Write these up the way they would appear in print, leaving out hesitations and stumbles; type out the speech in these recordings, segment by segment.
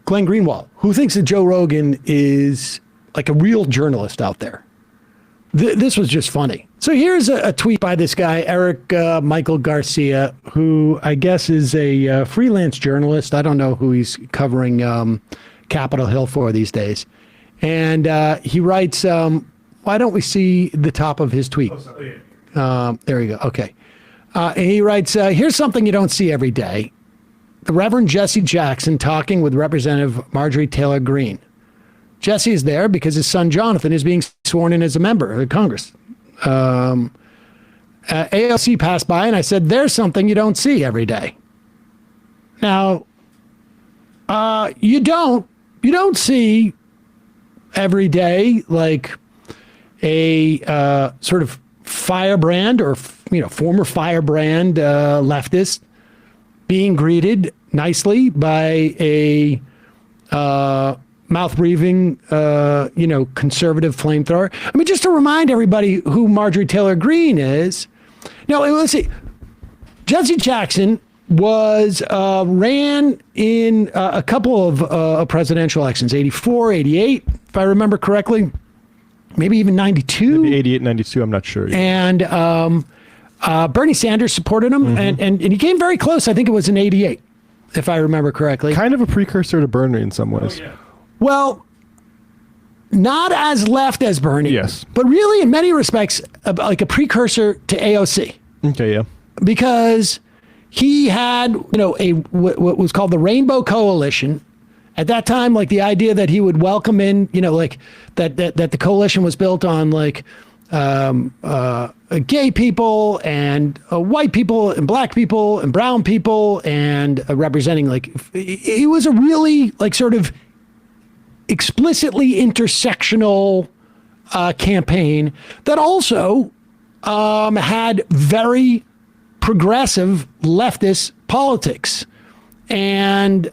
Glenn Greenwald, who thinks that Joe Rogan is like a real journalist out there. This was just funny. So here's a tweet by this guy, Eric Michael Garcia, who I guess is a freelance journalist. I don't know who he's covering Capitol Hill for these days. And he writes, why don't we see the top of his tweet? There we go. Okay. And he writes, here's something you don't see every day. The Reverend Jesse Jackson talking with Representative Marjorie Taylor Greene. Jesse is there because his son Jonathan is being sworn in as a member of Congress. AOC passed by and I said, there's something you don't see every day. Now, you don't see every day like a sort of firebrand or, former firebrand leftist being greeted nicely by a mouth-breathing, conservative flamethrower. I mean, just to remind everybody who Marjorie Taylor Greene is. Now, let's see. Jesse Jackson ran in a couple of presidential elections, 84, 88, if I remember correctly. Maybe even 92. Maybe 88, 92, I'm not sure. And Bernie Sanders supported him, and he came very close. I think it was in 88, if I remember correctly. Kind of a precursor to Bernie in some ways. Oh, yeah. Well, not as left as Bernie. Yes. But really, in many respects, like a precursor to AOC. Okay, yeah. Because he had, what was called the Rainbow Coalition. At that time, like the idea that he would welcome in, like that the coalition was built on like gay people and white people and black people and brown people and representing like, it was a really like sort of explicitly intersectional campaign that also had very progressive leftist politics and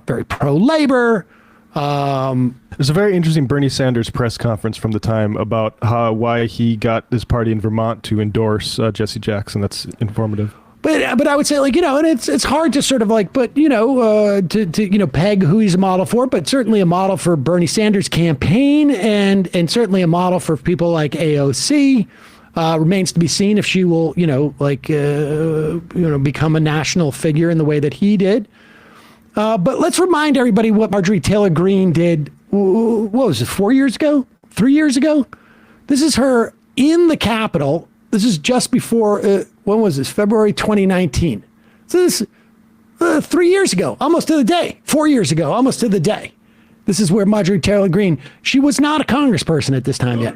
very pro-labor. There's a very interesting Bernie Sanders press conference from the time about why he got his party in Vermont to endorse Jesse Jackson. That's informative. But I would say, like, and it's hard to sort of like, but, to peg who he's a model for, but certainly a model for Bernie Sanders' campaign and certainly a model for people like AOC. Remains to be seen if she will, become a national figure in the way that he did. But let's remind everybody what Marjorie Taylor Greene did. What was it, 4 years ago? 3 years ago? This is her in the Capitol. This is just before, when was this? February 2019. So this 3 years ago, almost to the day. 4 years ago, almost to the day. This is where Marjorie Taylor Greene, she was not a congressperson at this time yet.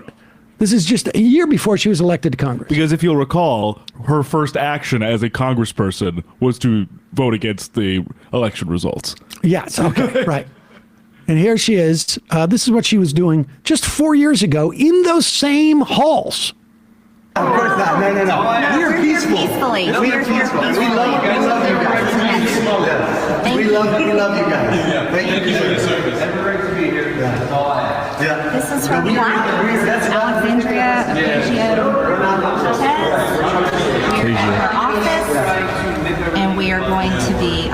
This is just a year before she was elected to Congress. Because if you'll recall, her first action as a congressperson was to vote against the election results. Yes, okay, right. And here she is. This is what she was doing just 4 years ago in those same halls. Of course not. No. We're peaceful. Peacefully. We are peaceful. We love you guys. We love you guys. Thank you for your service. Everybody to be here. That's all I ask. Yeah. This is from Alexandria Ocasio-Cortez. Her office. And we are going to be,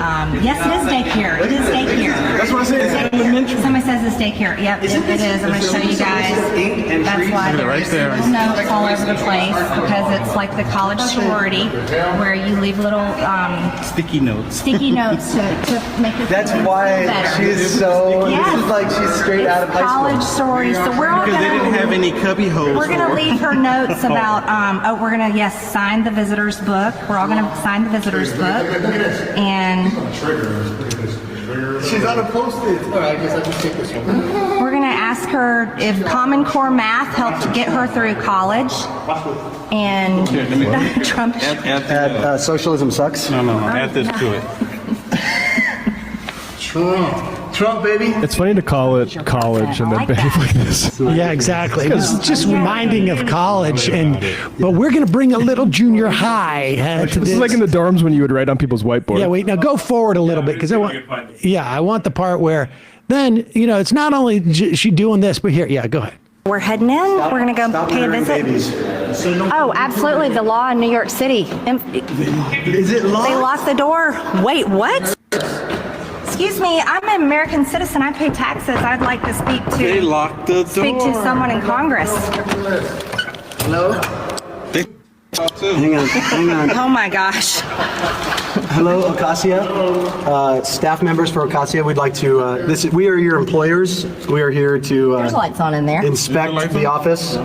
yes, it is daycare. It is daycare. That's what I said. It's elementary. Somebody says it's daycare. Yep, it is. I'm going to show you guys. That's why there's little notes all over the place because it's like the college sorority where you leave little Sticky notes to make it That's feel why better. she's so, Yes. this is like she's straight out of high College school. sorority. So we're all Because they didn't have any cubby holes. We're going to leave her notes about, we're going to, sign the visitor's book. We're all going to sign the visitor's book. And She's on a post-it. All right, I guess I can take this one. we're going to ask her if Common Core math helped get her through college. And Trump. Add socialism sucks. No. Add this to it. Trump, baby. It's funny to call it college and then behave like this. Yeah, exactly. It's just reminding of college, but we're going to bring a little junior high to This is like in the dorms when you would write on people's whiteboard. Yeah, wait, now go forward a little bit because I want the part where then, it's not only she doing this, but here, go ahead. We're heading in. We're going to go pay a visit. Oh, absolutely. The law in New York City. Is it law? They locked the door. Wait, what? Excuse me, I'm an American citizen. I pay taxes. I'd like to speak They to locked the door. speak to someone in Congress. Hello? They talk too. Hang on. Oh my gosh. Hello, Acacia. Staff members for Acacia, we'd like to, we are your employers. We are here to There's lights on in there. inspect the office.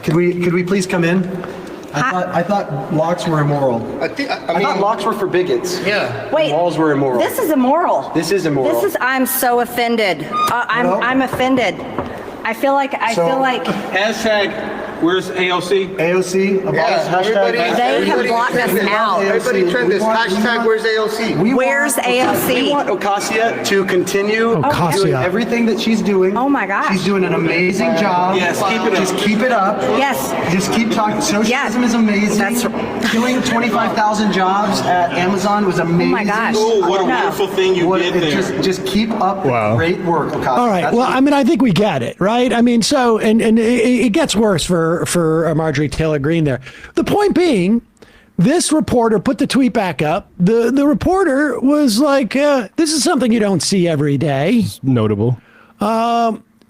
Could we please come in? I thought locks were immoral. I thought locks were for bigots. Yeah. Wait. Walls were immoral. This is immoral. This is immoral. I'm so offended. I'm offended. I feel like Hashtag, where's AOC? AOC, abolish hashtag. they have blocked us out. Everybody trend this hashtag, where's AOC? Where's AOC? We want Acacia to continue Ocasio. doing everything that she's doing. Oh my gosh. She's doing an amazing job. Yes, keep it up. Just keep it up. Yes. Just keep talking. Socialism is amazing. Killing 25,000 jobs at Amazon was amazing. Oh my gosh. Oh, what a No. wonderful thing you did there. Just keep up the great work, Acacia. All right. That's Well, what- I mean, I think we get it, right? I mean, so and it gets worse for Marjorie Taylor Greene there. The point being, this reporter put the tweet back up. The reporter was like, "This is something you don't see every day." Notable.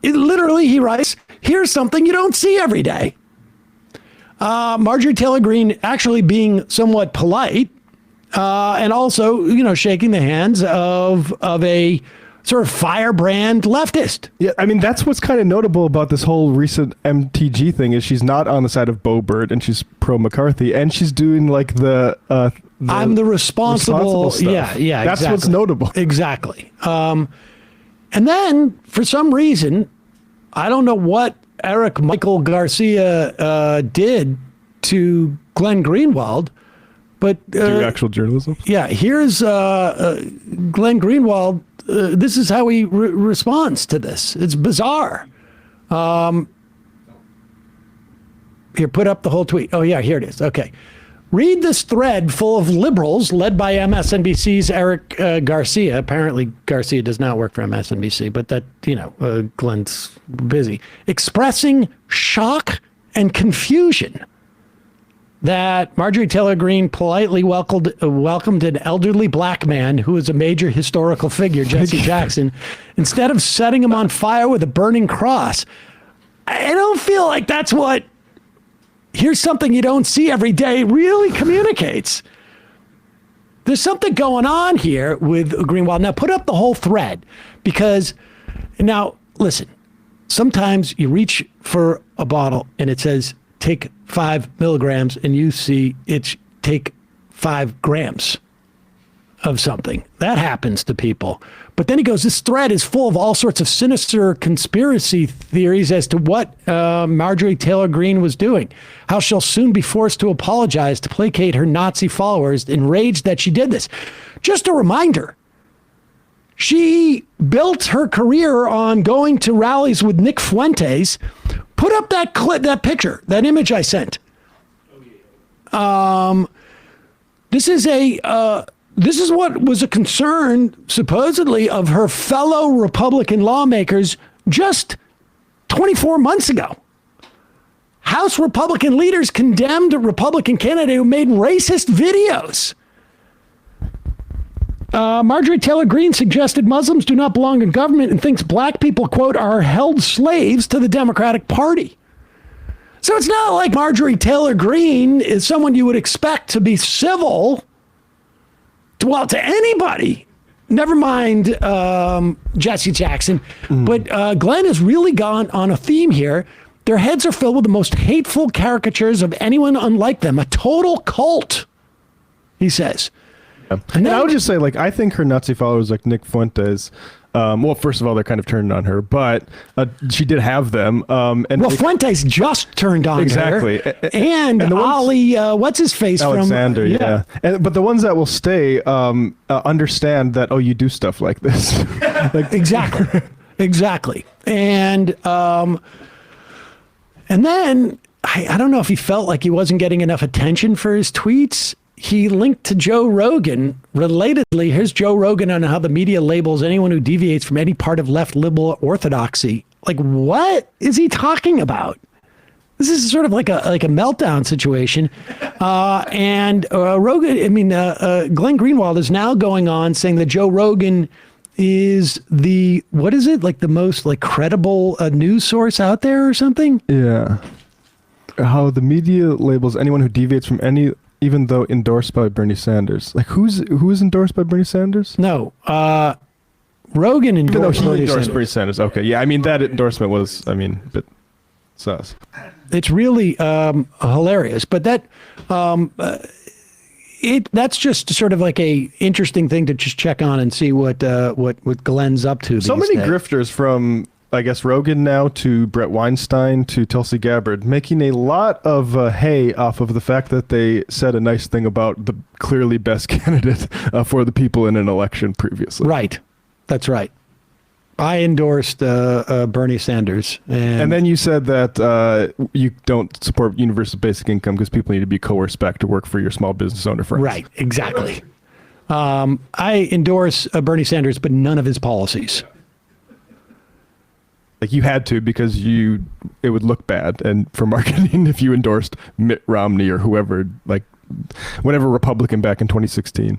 Literally, he writes, "Here's something you don't see every day." Marjorie Taylor Greene actually being somewhat polite, and also, shaking the hands of a sort of firebrand leftist. Yeah, I mean, that's what's kind of notable about this whole recent MTG thing is she's not on the side of Boebert and she's pro McCarthy and she's doing like I'm the responsible stuff. Yeah. That's exactly. what's notable. Exactly. And then for some reason, I don't know what Eric Michael Garcia did to Glenn Greenwald, but Do actual journalism. yeah, here's Glenn Greenwald. This is how he responds to this. It's bizarre. Here, put up the whole tweet. Oh, yeah, here it is. Okay. Read this thread full of liberals led by MSNBC's Eric Garcia. Apparently, Garcia does not work for MSNBC, but that, Glenn's busy. Expressing shock and confusion that Marjorie Taylor Greene politely welcomed an elderly black man who is a major historical figure, Jesse Jackson, instead of setting him on fire with a burning cross. I don't feel like that's what "here's something you don't see every day" really communicates. There's something going on here with Greenwald. Now, put up the whole thread, because now, listen, sometimes you reach for a bottle and it says, take 5 milligrams, and you see it's take 5 grams of something. That happens to people. But then he goes, this thread is full of all sorts of sinister conspiracy theories as to what Marjorie Taylor Greene was doing. How she'll soon be forced to apologize to placate her Nazi followers, enraged that she did this. Just a reminder, she built her career on going to rallies with Nick Fuentes. Put up that clip, that picture, that image I sent. This is what was a concern, supposedly, of her fellow Republican lawmakers just 24 months ago. House Republican leaders condemned a Republican candidate who made racist videos. Marjorie Taylor Greene suggested Muslims do not belong in government and thinks black people, quote, are held slaves to the Democratic Party. So it's not like Marjorie Taylor Greene is someone you would expect to be civil to anybody. Never mind Jesse Jackson. But Glenn has really gone on a theme here. Their heads are filled with the most hateful caricatures of anyone unlike them. A total cult, he says. And I would just say, I think her Nazi followers like Nick Fuentes, well, first of all, they're kind of turned on her, but she did have them. Fuentes just turned on exactly. her. And the Ali, what's his face Alexander, yeah. But the ones that will stay understand that, you do stuff like this. Exactly. And then, I don't know if he felt like he wasn't getting enough attention for his tweets. He linked to Joe Rogan. Relatedly, here's Joe Rogan on how the media labels anyone who deviates from any part of left liberal orthodoxy. What is he talking about? This is sort of like a meltdown situation. Rogan, Glenn Greenwald is now going on saying that Joe Rogan is what is it, like the most like credible news source out there or something? Yeah. How the media labels anyone who deviates from any, even though endorsed by Bernie Sanders. Like who is endorsed by Bernie Sanders? No, Rogan endorsed Bernie Sanders. Okay, yeah. I mean that endorsement was, a bit sus. It's really hilarious, but that's just sort of like a interesting thing to just check on and see what Glenn's up to. So many grifters from, I guess, Rogan now to Brett Weinstein to Tulsi Gabbard, making a lot of hay off of the fact that they said a nice thing about the clearly best candidate for the people in an election previously. Right. That's right. I endorsed Bernie Sanders. And then you said that you don't support universal basic income because people need to be coerced back to work for your small business owner friends. Right. Exactly. I endorse Bernie Sanders, but none of his policies. Like you had to because it would look bad, and for marketing if you endorsed Mitt Romney or whoever, like whatever Republican back in 2016.